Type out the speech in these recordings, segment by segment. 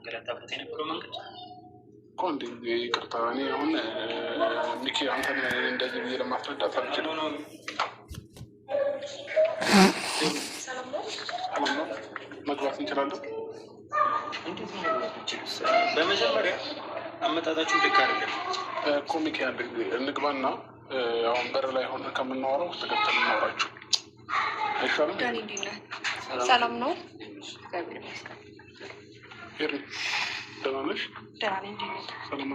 ገለጣበት የነበረው መንገድ ቆንጆ ይቅርታ። እኔ አሁን ሚኪ አንተን እንደዚህ ብዬ ለማስረዳት አልችልም። ሰላም ነው? መግባት እንችላለን? እንዴት ነው በመጀመሪያ አመጣጣችሁ ልክ አይደለም እኮ ሚኪ። አንድ ጊዜ እንግባና አሁን በር ላይ ሆነ ከምናወራው ውስጥ ገብተን እናወራችሁ አይሻልም? ሰላም ነው? ደህና ነሽ? ደህና ነኝ። ሰላም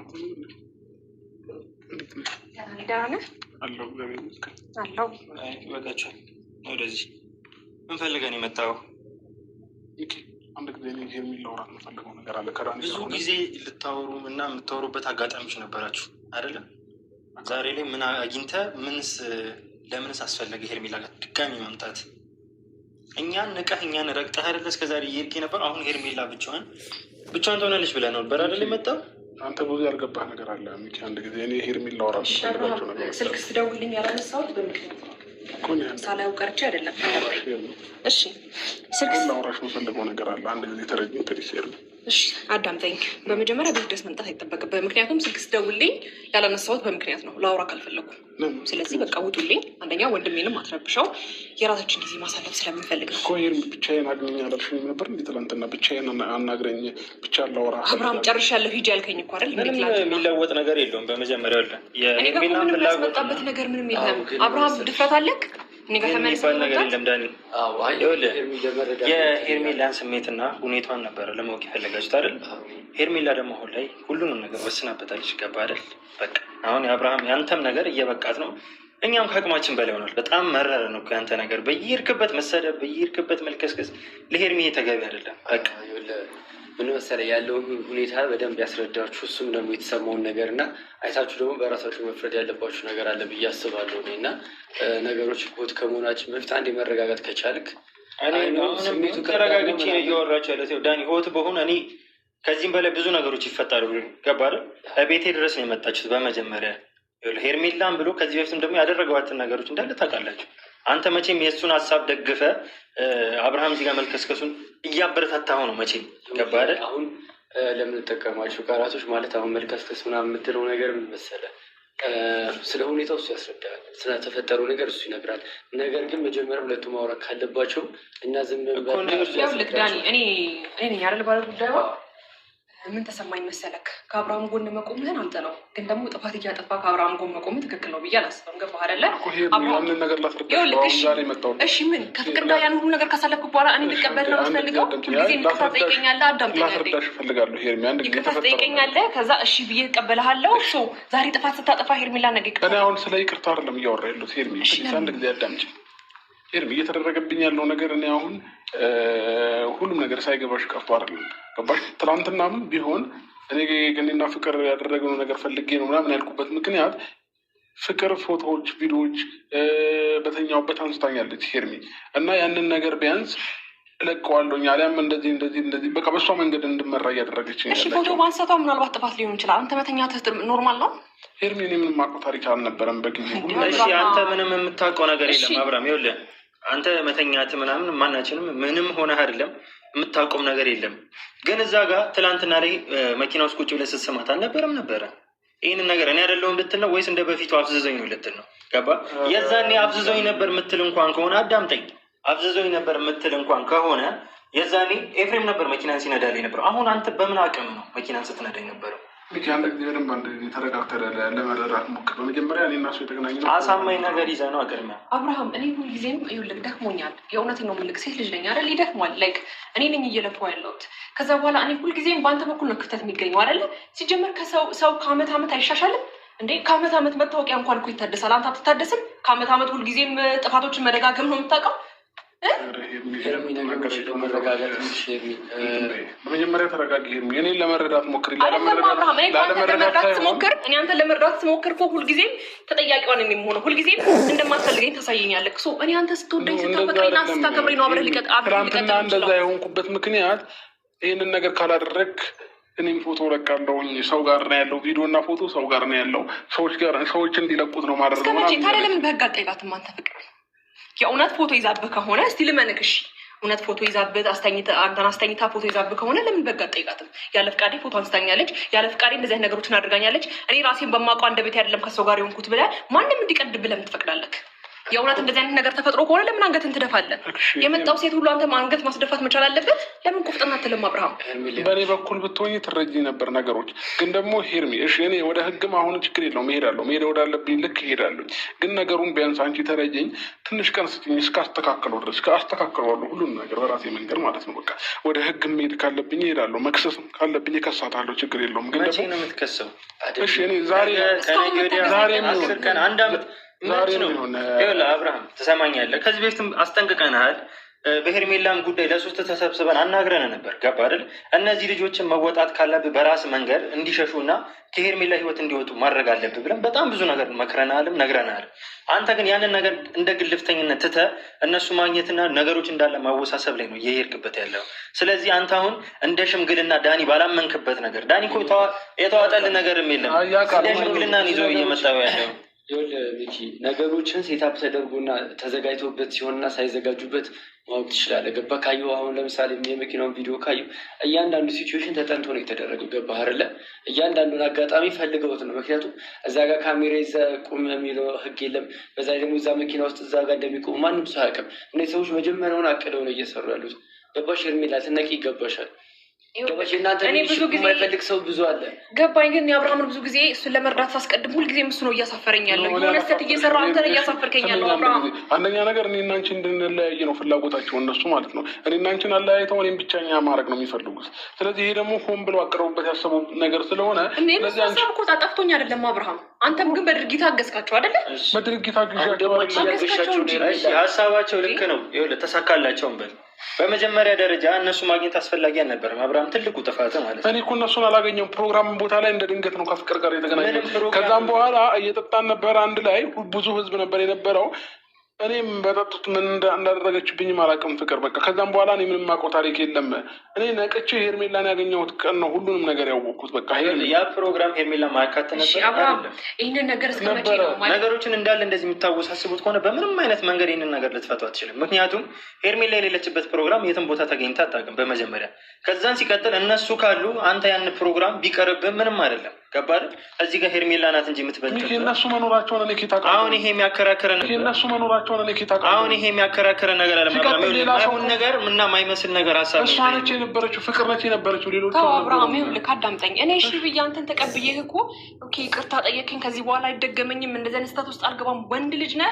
ደህና ነህ? አለሁ እግዚአብሔር ይመስገን። አለሁ። ይበቃችኋል። ወደዚህ ምን ፈልገን የመጣው? ሚኪ አንድ ጊዜ እኔ ሄርሜላ ላወራት የምፈልገው ነገር አለ። ከዳኒ ብዙ ጊዜ ልታወሩ እና የምታወሩበት አጋጣሚዎች ነበራችሁ አይደለም? ዛሬ ላይ ምን አግኝተህ ለምንስ አስፈለገ ሄርሜላ ጋር ድጋሚ መምጣት? እኛን ንቀህ እኛን ረግጠህ አይደለ እስከዛሬ እየሄድክ ነበር። አሁን ሄርሜላ ብቻዋን ትሆናለች ብለህ ነበር አይደል የመጣው? አንተ ብዙ ያልገባህ ነገር አለ ሚኪ። አንድ ጊዜ እኔ ሄርሜላ ላወራት የምፈልጋቸው ነገር ስልክ ስደውልልኝ ያላነሳሁት በምክንያት ሳላየው ቀርቼ አይደለም። እሺ ስልክ ላወራሽ የምፈልገው ነገር አለ። አንድ ጊዜ ተረጅኝ ፔሪሴር። እሺ አዳምጠኝ። በመጀመሪያ ቤት ድረስ መምጣት አይጠበቅብህ። ምክንያቱም ስልክ ስደውልልኝ ያላነሳሁት በምክንያት ነው። ላውራ ካልፈለጉ ስለዚህ በቃ ውጡልኝ። አንደኛ ወንድሜንም አትረብሸው። የራሳችን ጊዜ ማሳለፍ ስለምንፈልግ ነው። ሄር ብቻዬን አግኘኝ አላልሽኝም ነበር? እንዴ ትላንትና ብቻዬን አናግረኝ ብቻ ላውራ። አብርሃም ጨርሻለሁ ሂጂ ያልከኝ እኮ አይደል? ምንም የሚለወጥ ነገር የለውም። በመጀመሪያ እኔ ጋር ምንም ያስመጣበት ነገር ምንም የለም። አብርሃም ድፍረት አለክ የሚባል ነገር የለም ዳኒ። የሄርሜላን ስሜትና ሁኔታዋን ነበረ ለማወቅ የፈለጋችሁት አይደል? ሄርሜላ ደግሞ አሁን ላይ ሁሉንም ነገር ወስናበታለች። ገባ አይደል? በቃ አሁን የአብርሃም ያንተም ነገር እየበቃት ነው። እኛም ከአቅማችን በላይ ሆኗል። በጣም መረረ ነው ያንተ ነገር። በየሄድክበት መሰደብ፣ በየሄድክበት መልከስከስ ለሄርሜ ተገቢ አይደለም። በቃ ምን መሰለህ ያለው ሁኔታ በደንብ ያስረዳችሁ። እሱም ደግሞ የተሰማውን ነገር እና አይታችሁ ደግሞ በራሳችሁ መፍረድ ያለባችሁ ነገር አለ ብዬ አስባለሁ። እና ነገሮች ህይወት ከመሆናችን በፊት አንድ መረጋጋት ከቻልክ ስሜቱ ተረጋግቼ እያወራችሁ ያለ ዳኒ ህይወት በሆነ እኔ ከዚህም በላይ ብዙ ነገሮች ይፈጣሉ። ገባ አይደል? ቤቴ ድረስ ነው የመጣችሁት። በመጀመሪያ ሄርሜላን ብሎ ከዚህ በፊትም ደግሞ ያደረገዋትን ነገሮች እንዳለ ታውቃላችሁ። አንተ መቼም የእሱን ሀሳብ ደግፈ አብርሃም እዚህ ጋር መልከስከሱን እያበረታታኸው ነው መቼም። ገባ አይደል? አሁን ለምንጠቀማቸው ቃላቶች ማለት አሁን መልከስከስ ምናምን የምትለው ነገር ምን መሰለህ፣ ስለ ሁኔታው እሱ ያስረዳል፣ ስለተፈጠረው ነገር እሱ ይነግራል። ነገር ግን መጀመሪያ ሁለቱ ማውራት ካለባቸው እና ዝም ልክ ዳኒ እኔ ነኝ አይደል ባለ ጉዳዩ። ምን ተሰማኝ መሰለክ፣ ከአብርሃም ጎን መቆምህን አንተ ነው፣ ግን ደግሞ ጥፋት እያጠፋ ከአብርሃም ጎን መቆምህ ትክክል ነው ብዬ አላስብም። ገባህ አይደለ? እሺ ምን ከፍቅር ጋር ያን ሁሉ ነገር ካሳለፍክ በኋላ እኔ እንድቀበል ነው የምትፈልገው? ሁልጊዜ ይቅርታ ትጠይቀኛለህ። አዳምጠኛለህ፣ ይቅርታ ትጠይቀኛለህ። ከዛ እሺ ብዬ እቀበልሃለሁ። ዛሬ ጥፋት ስታጠፋ ሄርሜላ ነገ እኔ አሁን ስለ ይቅርታ አይደለም እያወራ ያለሁት ሄርሜ። አንድ ጊዜ አዳምጪ ሄርሜ። እየተደረገብኝ ያለው ነገር እኔ አሁን ሁሉም ነገር ሳይገባሽ ቀርቶ አይደለም። ገባሽ? ትናንትናም ቢሆን እኔና ፍቅር ያደረገው ነገር ፈልጌ ነው ምናምን ያልኩበት ምክንያት ፍቅር ፎቶዎች፣ ቪዲዮዎች በተኛውበት አንስታኛለች ሄርሜ እና ያንን ነገር ቢያንስ እለቀዋለሁኝ አሊያም እንደዚህ በቃ በሷ መንገድ እንድመራ እያደረገች ነው። እሺ ፎቶ ማንሳቷ ምናልባት ጥፋት ሊሆን ይችላል። አንተ መተኛት ኖርማል ነው ሄርሜ። እኔ ምንም የማውቀው ታሪክ አልነበረም በጊዜ። እሺ አንተ ምንም የምታውቀው ነገር የለም አብርሃም። ይኸውልህ አንተ መተኛት ምናምን ማናችንም ምንም ሆነህ አይደለም፣ የምታውቀውም ነገር የለም። ግን እዛ ጋር ትላንትና ላይ መኪና ውስጥ ቁጭ ብለህ ስትሰማት አልነበረም ነበረ? ይህንን ነገር እኔ አይደለሁም ልትል ነው ወይስ እንደ በፊቱ አፍዝዘኝ ነው ልትል ነው? ገባ? የዛኔ አፍዝዘኝ ነበር የምትል እንኳን ከሆነ አዳምጠኝ። አፍዝዘኝ ነበር የምትል እንኳን ከሆነ የዛኔ ኤፍሬም ነበር መኪናን ሲነዳልኝ ነበር። አሁን አንተ በምን አቅም ነው መኪናን ስትነዳኝ ነበረው? አንድ ጊዜ በደንብ አንድ ተረጋግተህ ለመረዳት ሞክር። በመጀመሪያ እኔ እና እሱ የተገናኘነው አሳማኝ ነገር ይዘህ ነው። አቅድሚያ አብርሃም፣ እኔ ሁልጊዜም ይኸውልህ ደክሞኛል። የእውነቴን ነው የምልህ፣ ሴት ልጅ ነኝ አይደል? ይደክሟል። ላይክ እኔ ነኝ እየለፋሁ ያለሁት። ከዛ በኋላ እኔ ሁልጊዜም በአንተ በኩል ነው ክፍተት የሚገኘው አይደለ? ሲጀመር ሰው ከአመት ዓመት አይሻሻልም እንዴ? ከአመት ዓመት መታወቂያ እንኳን እኮ ይታደሳል። አንተ አትታደስም? ከአመት ዓመት ሁልጊዜም ጥፋቶችን መደጋገም ነው የምታውቀው። በመጀመሪያ ተረጋጊ። እኔን ለመረዳት ሞክር። እኔ አንተን ለመረዳት ስሞክር እኮ ሁልጊዜም ተጠያቂዋ ነኝ የምሆነው። ሁልጊዜም እንደማትፈልገኝ ታሳየኛለህ። እኔ አንተ ስትወደኝ ስታፈቅረኝና ስታከብረኝ ነው አብረን ትናንትና እንደዛ የሆንኩበት ምክንያት ይህንን ነገር ካላደረግ እኔም ፎቶ ለቃለሁኝ። ሰው ጋር ነው ያለው ቪዲዮ እና ፎቶ ሰው ጋር ነው ያለው። ሰዎች እንዲለቁት ነው ማድረግ ነው። ታዲያ ለምን በህግ አትጠይቃትም አንተ? ፍቅር የእውነት ፎቶ ይዛብህ ከሆነ እስቲ ልመንክ። እሺ እውነት ፎቶ ይዛብህ አንተን አስተኝታ ፎቶ ይዛብህ ከሆነ ለምን በጋ ጠይቃትም? ያለ ፍቃዴ ፎቶ አንስታኛለች፣ ያለ ፍቃዴ እንደዚህ አይነት ነገሮችን አድርጋኛለች፣ እኔ ራሴን በማውቀው አንደበቴ አይደለም ከሰው ጋር የሆንኩት ብለህ ማንም እንዲቀድብህ ለምን ትፈቅዳለህ? የእውነት እንደዚህ አይነት ነገር ተፈጥሮ ከሆነ ለምን አንገትን ትደፋለህ? የመጣው ሴት ሁሉ አንተ አንገት ማስደፋት መቻል አለበት? ለምን ቁፍጥና አትልም? አብርሃም በእኔ በኩል ብትሆኝ ትረጂ ነበር ነገሮች። ግን ደግሞ ሄርሚ እሺ እኔ ወደ ህግም አሁን ችግር የለውም እሄዳለሁ፣ መሄድ ወዳለብኝ ልክ እሄዳለሁ። ግን ነገሩን ቢያንስ አንቺ ተረጀኝ፣ ትንሽ ቀን ስጭኝ እስካስተካከለው ድረስ አስተካክለዋለሁ ሁሉን ነገር በራሴ መንገድ ማለት ነው። በቃ ወደ ህግ መሄድ ካለብኝ እሄዳለሁ፣ መክሰስ ካለብኝ እከሳታለሁ፣ ችግር የለውም። ግን ደግሞ ነው የምትከሰው? እሺ እኔ ዛሬ አንድ አመት አብርሃም ትሰማኛለህ? ከዚህ በፊትም አስጠንቅቀንሃል። በሄርሜላም ጉዳይ ለሶስት ተሰብስበን አናግረን ነበር። ገባ አይደል? እነዚህ ልጆችን መወጣት ካለብህ በራስ መንገድ እንዲሸሹ እና ከሄርሜላ ህይወት እንዲወጡ ማድረግ አለብህ ብለን በጣም ብዙ ነገር መክረናልም ነግረናል። አንተ ግን ያንን ነገር እንደ ግልፍተኝነት ትተህ እነሱ ማግኘትና ነገሮች እንዳለ ማወሳሰብ ላይ ነው እየሄድክበት ያለው። ስለዚህ አንተ አሁን እንደ ሽምግልና ዳኒ ባላመንክበት ነገር ዳኒ እኮ የተዋጠልህ ነገርም የለም እንደ ሽምግልናን ይዞ እየመጣው ያለው ሚኪ ነገሮችን ሴታፕ ተደርጎና ተዘጋጅቶበት ሲሆንና ሳይዘጋጁበት ማወቅ ትችላለህ። ገባ ካየሁ አሁን ለምሳሌ የመኪናውን ቪዲዮ ካየሁ እያንዳንዱ ሲቹዌሽን ተጠንቶ ነው የተደረገው። ገባ አይደለ? እያንዳንዱን አጋጣሚ ፈልገውት ነው። ምክንያቱም እዛ ጋር ካሜራ ይዘህ ቁም የሚለው ህግ የለም። በዛ ደግሞ እዛ መኪና ውስጥ እዛ ጋር እንደሚቆሙ ማንም ሰው አያውቅም። እነዚህ ሰዎች መጀመሪያውን አቅደው ነው እየሰሩ ያሉት። ገባሽ? ሄርሜላ ትነቂ ይገባሻል። እኔ ብዙ ጊዜ የማይፈልግ ሰው ብዙ አለ። ገባኝ። ግን የአብርሃምን ብዙ ጊዜ እሱን ለመርዳት ሳስቀድም ሁልጊዜም እሱ ነው እያሳፈረኝ ያለው። የሆነ ስህተት እየሰራ አንተን እያሳፈርከኝ ያለው አብርሃም። አንደኛ ነገር እኔና አንቺ እንድንለያይ ነው ፍላጎታቸው እነሱ ማለት ነው። እኔና አንቺን አለያይተው እኔም ብቻኛ ማድረግ ነው የሚፈልጉት። ስለዚህ ይሄ ደግሞ ሆን ብለው አቅረቡበት ያሰቡ ነገር ስለሆነ ለዚህ ሀሳብ እኮ ጠፍቶኝ አይደለም አብርሃም። አንተም ግን በድርጊት አገዝካቸው አይደለ? በድርጊት አገዝካቸው። ሀሳባቸው ልክ ነው። ይኸውልህ ተሳካላቸውም በል በመጀመሪያ ደረጃ እነሱ ማግኘት አስፈላጊ አልነበረም። አብርሃም ትልቁ ጥፋት ማለት ነው። እኔ እኮ እነሱን አላገኘሁም። ፕሮግራም ቦታ ላይ እንደ ድንገት ነው ከፍቅር ጋር የተገናኘው። ከዛም በኋላ እየጠጣን ነበር አንድ ላይ፣ ብዙ ህዝብ ነበር የነበረው። እኔም በጠጡት ምን እንዳደረገችብኝ አላውቅም ፍቅር በቃ። ከዛም በኋላ እኔ ምንም የማውቀው ታሪክ የለም። እኔ ነቅቼ ሄርሜላን ያገኘሁት ቀን ነው ሁሉንም ነገር ያወቅኩት። በቃ ያ ፕሮግራም ሄርሜላ ማያካት ነበር። ይህንን ነገር እስከመቼ ነው ነገሮችን እንዳለ እንደዚህ የምታወሳስቡት ከሆነ በምንም አይነት መንገድ ይህንን ነገር ልትፈቱ አትችልም። ምክንያቱም ሄርሜላ የሌለችበት ፕሮግራም የትም ቦታ ተገኝታ አታውቅም በመጀመሪያ። ከዛን ሲቀጥል እነሱ ካሉ አንተ ያን ፕሮግራም ቢቀርብህ ምንም አይደለም። ገባህ? እዚህ ጋር ሄርሜላ ናት እንጂ የምትበልጥ እነሱ መኖራቸውን እኔ ኬታ አሁን ይሄ የሚያከራክረ እነሱ መኖራቸውን እኔ ኬታ አሁን ይሄ የሚያከራክረ ነገር አለማሁን ነገር ምና ማይመስል ነገር ሀሳብ እሷ ነች የነበረችው፣ ፍቅር ነች የነበረችው። ሌሎች አብርሃም ይኸውልህ አዳምጠኝ። እኔ እሺ ብዬ አንተን ተቀብዬህ እኮ ኦኬ ይቅርታ ጠየቅኝ፣ ከዚህ በኋላ አይደገመኝም፣ እንደዚህ አይነት ስህተት ውስጥ አልገባም። ወንድ ልጅ ነህ።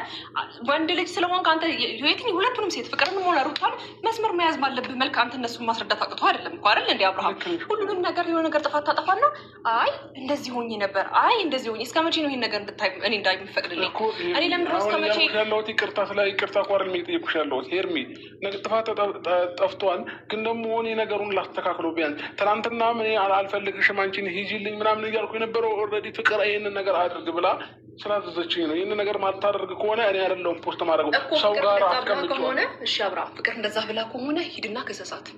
ወንድ ልጅ ስለሆንክ አንተ የትኛው ሁለቱንም ሴት ፍቅርንም ሆነ ሩታን መስመር መያዝ ባለብህ መልክ አንተ እነሱን ማስረዳት አቅቶ አይደለም እኮ አይደል እንዴ አብርሃም? ሁሉንም ነገር የሆነ ነገር ጥፋት ታጠፋና አይ እንደዚህ ሆኜ ነበር፣ አይ እንደዚህ ሆኜ እስከ መቼ ነው ይሄን ነገር እንድታይ እኔ እንዳይፈቅድልኝ? እኔ ለምን ነው እስከ መቼ ያለሁት ይቅርታ ስለ ይቅርታ ቋርል የሚጠይቁሽ ያለሁት ሄርሚ ጥፋት ጠፍቷል። ግን ደግሞ እኔ ነገሩን ላስተካክለው ቢያንስ ትናንትና እኔ አልፈልግሽም አንቺን ሂጂልኝ ምናምን እያልኩ የነበረው ኦልሬዲ ፍቅር ይህንን ነገር አድርግ ብላ ስላዘዘችኝ ነው። ይህንን ነገር ማታደርግ ከሆነ እኔ አይደለሁም ፖስት ማድረገው ሰው ጋር ከሆነ እሺ አብርሃም ፍቅር እንደዛ ብላ ከሆነ ሂድና ከሰሳት።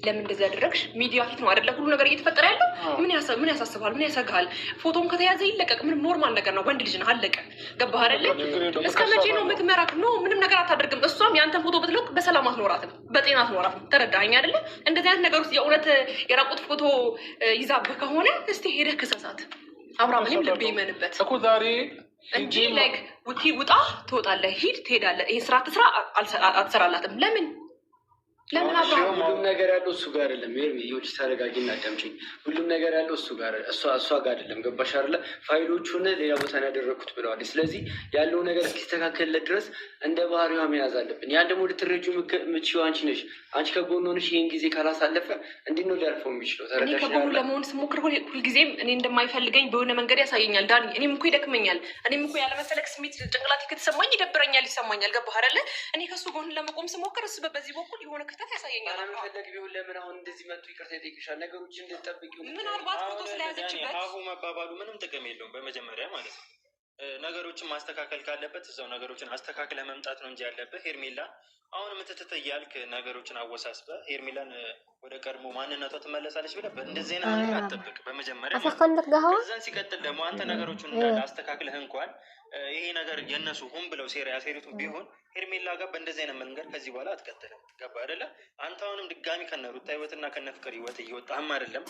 ለምን እንደዚህ ያደረግሽ? ሚዲያ ፊት ነው አይደለ ሁሉ ነገር እየተፈጠረ ያለው። ምን ያሳስባል? ምን ያሰጋል? ፎቶም ከተያዘ ይለቀቅ። ምንም ኖርማል ነገር ነው። ወንድ ልጅ ነው፣ አለቀ። ገባህ አይደለ? እስከ መቼ ነው የምትመራት? ኖ ምንም ነገር አታደርግም። እሷም የአንተን ፎቶ ብትለቅ በሰላም አትኖራትም፣ በጤና አትኖራትም። ተረዳኸኝ አይደለ? እንደዚህ አይነት ነገር ውስጥ የእውነት የራቁት ፎቶ ይዛብህ ከሆነ እስቲ ሄደህ ክሰሳት አብርሃም። እኔም ልቤ ይመንበት እኮ ዛሬ እንጂ ላይክ ውጣ ትወጣለህ፣ ሂድ ትሄዳለህ። ይሄን ስራ ትስራ አትሰራላትም። ለምን ሁሉም ነገር ያለው እሱ ጋር አይደለም። ይኸውልሽ ተረጋጊና አዳምጪኝ። ሁሉም ነገር ያለው እሱ ጋር እሷ ጋር አይደለም። ገባሽ አይደለ? ፋይሎቹን ሌላ ቦታ ነው ያደረግኩት ብለዋል። ስለዚህ ያለው ነገር እስኪስተካከልለት ድረስ እንደ ባህሪዋ መያዝ አለብን። ያን ደግሞ ልትረጁ የምችይው አንቺ ነሽ። አንቺ ከጎን ሆነሽ ይህን ጊዜ ካላሳለፈ እንዴት ነው ሊያልፈው የሚችለው? እኔ ከጎኑ ለመሆን ስሞክር ሁልጊዜም እኔ እንደማይፈልገኝ በሆነ መንገድ ያሳየኛል ዳኒ። እኔም እኮ ይደክመኛል። እኔም እኮ ያለመፈለግ ስሜት ጭንቅላቴ ከተሰማኝ ይደብረኛል፣ ይሰማኛል። ገባህ አይደለ? እኔ ከሱ ጎን ለመቆም ስሞክር እሱ በዚህ በኩል የሆነ ክፍተት ያሳየኛል። አለመፈለግ ቢሆን ለምን አሁን እንደዚህ መጥቶ ይቅርታ ይጠይቅሻል? ነገሮች እንድትጠብቂው ምናልባት ፎቶ ስለያዘችበት አሁ መባባሉ ምንም ጥቅም የለውም። በመጀመሪያ ማለት ነው ነገሮችን ማስተካከል ካለበት እዛው ነገሮችን አስተካክለ መምጣት ነው እንጂ ያለበት ሄርሜላ አሁን ምትትት እያልክ ነገሮችን አወሳስበ ሄርሜላን ወደ ቀድሞ ማንነቷ ትመለሳለች ብለህ እንደዚህ አይነት ነገር አትጠብቅ። በመጀመሪያ ከዛን ሲቀጥል ደግሞ አንተ ነገሮችን እንዳለ አስተካክለህ እንኳን ይሄ ነገር የእነሱ ሆን ብለው ያሴሩትን ቢሆን ሄርሜላ ጋር በእንደዚህ አይነት መንገድ ከዚህ በኋላ አትቀጥልም። ገባ አይደለ? አንተ አሁንም ድጋሚ ከነ ሩታ ህይወትና ከነ ፍቅር ህይወት እየወጣህም አይደለም።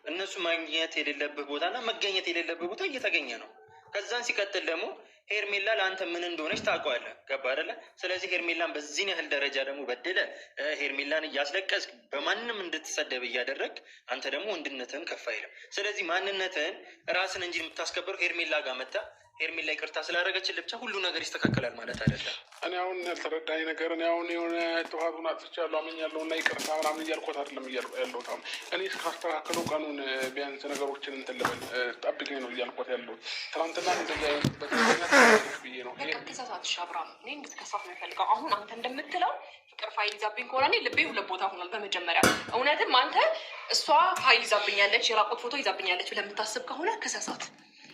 እነሱ ማግኘት የሌለብህ ቦታና መገኘት የሌለብህ ቦታ እየተገኘ ነው። ከዛን ሲቀጥል ደግሞ ሄርሜላ ለአንተ ምን እንደሆነች ታውቀዋለህ። ገባ አይደለ? ስለዚህ ሄርሜላን በዚህን ያህል ደረጃ ደግሞ በድለ ሄርሜላን እያስለቀስክ በማንም እንድትሰደብ እያደረግ አንተ ደግሞ ወንድነትህን ከፍ አይልም። ስለዚህ ማንነትህን ራስን እንጂ የምታስከብረው ሄርሜላ ጋር መጣ ሄርሜላ ይቅርታ ስላደረገችልህ ብቻ ሁሉ ነገር ይስተካከላል ማለት አይደለም። እኔ አሁን ያልተረዳኝ ነገር እኔ አሁን የሆነ ጥፋቱን አጥፍቻለሁ አመኛለሁ እና ይቅርታ ምናምን እያልኩት አይደለም ያለሁት። አሁን እኔ እስካስተካከለው ቀኑን ቢያንስ ነገሮችን እንትን ልበል ጠብቄ ነው እያልኩት ያለሁት። ትናንትና እንደዚህ አይነትበት ብዬ ነው ከሳሳትሽ አብርሃም እኔ እንድትከሳት ነው የፈልገው። አሁን አንተ እንደምትለው ፍቅር ፋይል ይዛብኝ ከሆነ እኔ ልቤ ሁለት ቦታ ሆኗል። በመጀመሪያ እውነትም አንተ እሷ ፋይል ይዛብኛለች የራቆት ፎቶ ይዛብኛለች ብለህ የምታስብ ከሆነ ከሳሳት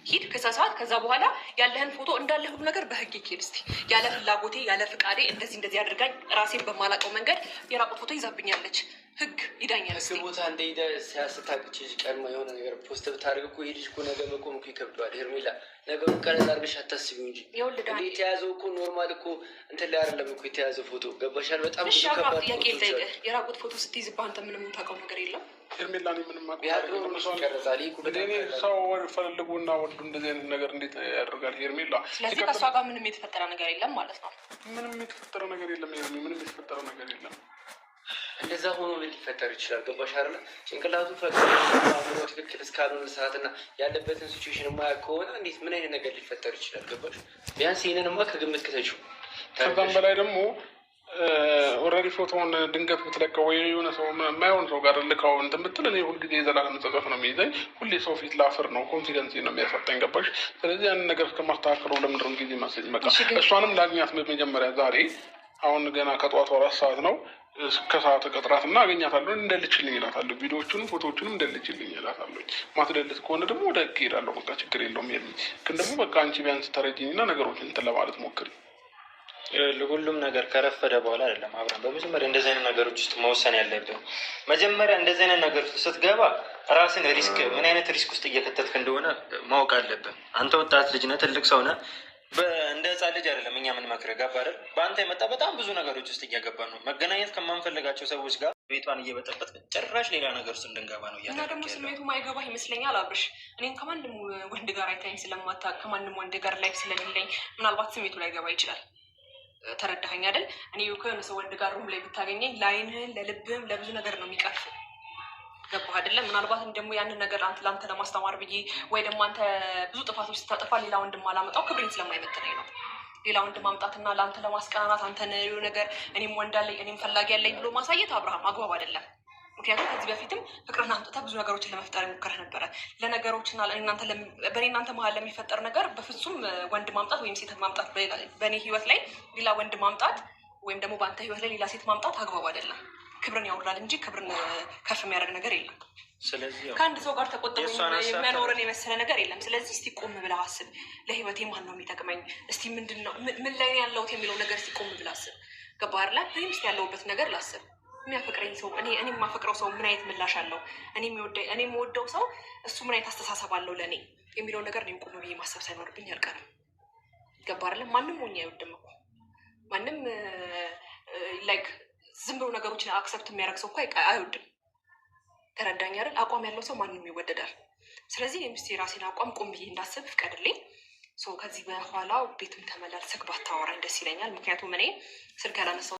ሂድ ከሳሳት። ከዛ በኋላ ያለህን ፎቶ እንዳለ ሁሉ ነገር በህግ ይኬድ። እስቲ ያለ ፍላጎቴ ያለ ፍቃዴ እንደዚህ አድርጋኝ ራሴን በማላውቀው መንገድ የራቁት ፎቶ ይዛብኛለች፣ ህግ ይዳኛል። ህግ ቦታ እንደሄደ ሲያስታቅች ቀድማ የሆነ ነገር ፖስት ብታደርግ እኮ ሄድሽ እኮ ነገ መቆም እኮ ይከብደዋል። ሄርሜላ ነገሩን ቀለል አድርገሽ አታስቢው እንጂ የተያዘው እኮ ኖርማል እኮ እንትን ላይ አይደለም እኮ የተያዘው ፎቶ ገባሻል? በጣም ብዙ ከባድ ጥያቄ ልጠይቅህ። የራቁት ፎቶ ስትይዝብህ አንተ ምንም የምታውቀው ነገር የለም? ሄርሜላ ምንም ሰው ፈልጉና ወዱ እንደዚህ አይነት ነገር እንዴት ያደርጋል? ሄርሜላ ስለዚህ ከእሷ ጋር ምንም የተፈጠረ ነገር የለም ማለት ነው? ምንም የተፈጠረ ነገር የለም። ምንም የተፈጠረ ነገር የለም። እንደዛ ሆኖ ምን ሊፈጠር ይችላል? ገባሽ አይደለ? ጭንቅላቱ ትክክል እስካልሆነ ሰዓትና ያለበትን ሲቹዌሽን የማያውቅ ከሆነ እንዴት ምን አይነት ነገር ሊፈጠር ይችላል? ገባሽ? ቢያንስ ይህንንማ ከግምት ክተችው። ከዛም በላይ ደግሞ ኦልሬዲ ፎቶውን ድንገት ብትለቀው ወይ የሆነ ሰው የማይሆን ሰው ጋር ልካው እንትን ብትል እኔ ሁልጊዜ የዘላለም ጸጸት ነው የሚይዘኝ። ሁሌ ሰው ፊት ላፍር ነው፣ ኮንፊደንስ ነው የሚያሳጣኝ። ገባሽ? ስለዚህ ያንን ነገር እስከማስተካከለው ለምንድነው ጊዜ ማሰኝ? በቃ እሷንም ላግኛት መጀመሪያ ዛሬ አሁን ገና ከጠዋቱ 4 ሰዓት ነው። ከሰዓት ቀጥራት እና አገኛታለሁ። እንደልችልኝ እላታለሁ። ቪዲዮዎቹንም ፎቶዎቹንም እንደልችልኝ እላታለሁ። ማትደልት ከሆነ ደግሞ ወደ ህግ እሄዳለሁ። በቃ ችግር የለውም። ግን ደግሞ በቃ አንቺ ቢያንስ ተረጂኝ እና ነገሮችን እንትን ለማለት ሞክሪ። ሁሉም ነገር ከረፈደ በኋላ አይደለም አብረን በመጀመሪያ እንደዚህ አይነት ነገሮች ውስጥ መወሰን ያለብን። መጀመሪያ እንደዚህ አይነት ነገር ውስጥ ስትገባ ራስን ሪስክ ምን አይነት ሪስክ ውስጥ እየከተትክ እንደሆነ ማወቅ አለብን። አንተ ወጣት ልጅ ነህ፣ ትልቅ ሰው ነህ። እንደ ህፃን ልጅ አይደለም እኛ ምን መክረህ ገባ አይደል? በአንተ የመጣ በጣም ብዙ ነገሮች ውስጥ እየገባ ነው። መገናኘት ከማንፈልጋቸው ሰዎች ጋር ቤቷን እየበጠበጥ ጭራሽ ሌላ ነገር ውስጥ እንድንገባ ነው እና ደግሞ ስሜቱ ማይገባህ ይመስለኛል አብርሽ። እኔም ከማንም ወንድ ጋር አይታኝ ስለማታውቅ ከማንም ወንድ ጋር ላይ ስለሌለኝ ምናልባት ስሜቱ ላይ ገባ ይችላል። ተረዳኸኝ አይደል? እኔ ከሆነ ሰው ወንድ ጋር ሩም ላይ ብታገኘኝ ለአይንህን ለልብህም ለብዙ ነገር ነው የሚቀርፍ። ገባህ አይደለም? ምናልባትም ደግሞ ያንን ነገር ለአንተ ለማስተማር ብዬ ወይ ደግሞ አንተ ብዙ ጥፋቶች ስታጠፋ ሌላ ወንድ ማላመጣው ክብሬን ስለማይመጥነኝ ነው። ሌላ ወንድ ማምጣትና ለአንተ ለማስቀናናት አንተን ነገር እኔም ወንድ አለኝ እኔም ፈላጊ ያለኝ ብሎ ማሳየት አብርሃም አግባብ አይደለም። ምክንያቱም ከዚህ በፊትም ፍቅርን አምጥተህ ብዙ ነገሮችን ለመፍጠር የሞከረህ ነበረ። ለነገሮችና በእኔ እናንተ መሀል ለሚፈጠር ነገር በፍጹም ወንድ ማምጣት ወይም ሴት ማምጣት፣ በእኔ ህይወት ላይ ሌላ ወንድ ማምጣት ወይም ደግሞ በአንተ ህይወት ላይ ሌላ ሴት ማምጣት አግባብ አይደለም። ክብርን ያወርዳል እንጂ ክብርን ከፍ የሚያደርግ ነገር የለም። ስለዚህ ከአንድ ሰው ጋር ተቆጥሮ የሚያኖርን የመሰለ ነገር የለም። ስለዚህ እስቲ ቆም ብለህ አስብ። ለህይወቴ ማን ነው የሚጠቅመኝ? እስቲ ምን ላይ ያለሁት የሚለው ነገር እስቲ ቆም ብለህ አስብ። ገባህ አይደል? እኔም እስቲ ያለሁበት ነገር ላስብ። የሚያፈቅረኝ ሰው እኔ የማፈቅረው ሰው ምን አይነት ምላሽ አለው? እኔ የምወደው ሰው እሱ ምን አይነት አስተሳሰብ አለው ለእኔ የሚለው ነገር እኔም ቆም ብዬ ማሰብ ሳይኖርብኝ አልቀርም። ገባህ አይደል? ማንም ሞኝ አይወድም እኮ ማንም ላይክ ዝም ብሎ ነገሮችን አክሰፕት የሚያደርግ ሰው እኮ አይወድም። ተረዳኝ አይደል? አቋም ያለው ሰው ማንም ይወደዳል። ስለዚህ ምስቲ የራሴን አቋም ቆም ብዬ እንዳስብ ፍቀድልኝ። ከዚህ በኋላ ቤትም ተመላልሰክ ባታወራኝ ደስ ይለኛል። ምክንያቱም እኔ ስልክ ያላነሳው